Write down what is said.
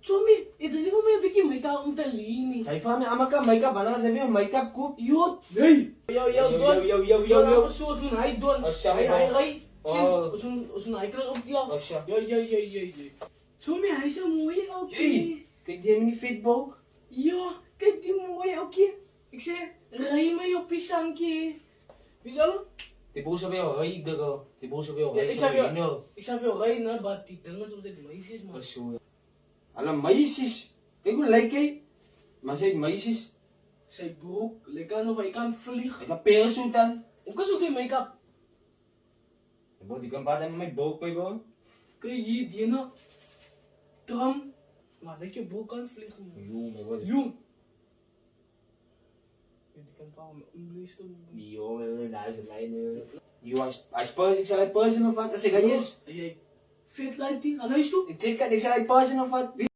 Chumi, itu ni kau may bikin may taong talini. Saifa may ama ka, makeup. Ano ka sabihin mo? Makeup ko? Yot, hey, yo, don. Yo. Yo, sus mun ay don. Oh, siya, Ay. Oh. Usun ay kala optiya. Oh, siya. Yo. Chumi ay sa muwi okay. Kaya di namin ni feedback. Yo, kadi muwi okay. Ikse, ray may opisang ki. Bisalo? Tibo sa bayo, ay dago. Tibo sa bayo, ay Isa sa yo. bayo. Isa yo ray na bati tanga sa maisis mas. Aso. Alam, maisis. Kaya ko like kay. Masay, maisis. Say book, lekano pa ikan flick. Ay ka pesutan. Ug kaso tay makeup. Tibo, di kang bata may bok pa ibo. Kay di na. Tram. Malay ke bukan flick mo. Yung, may wala. Yung. Hindi kan pa ako English to. Yo, may dahil sa line. You as person, sa like person of fat, kasi ganyos. Ay, fit lighting. Ano isto? I-check ka, di sa like person of fat.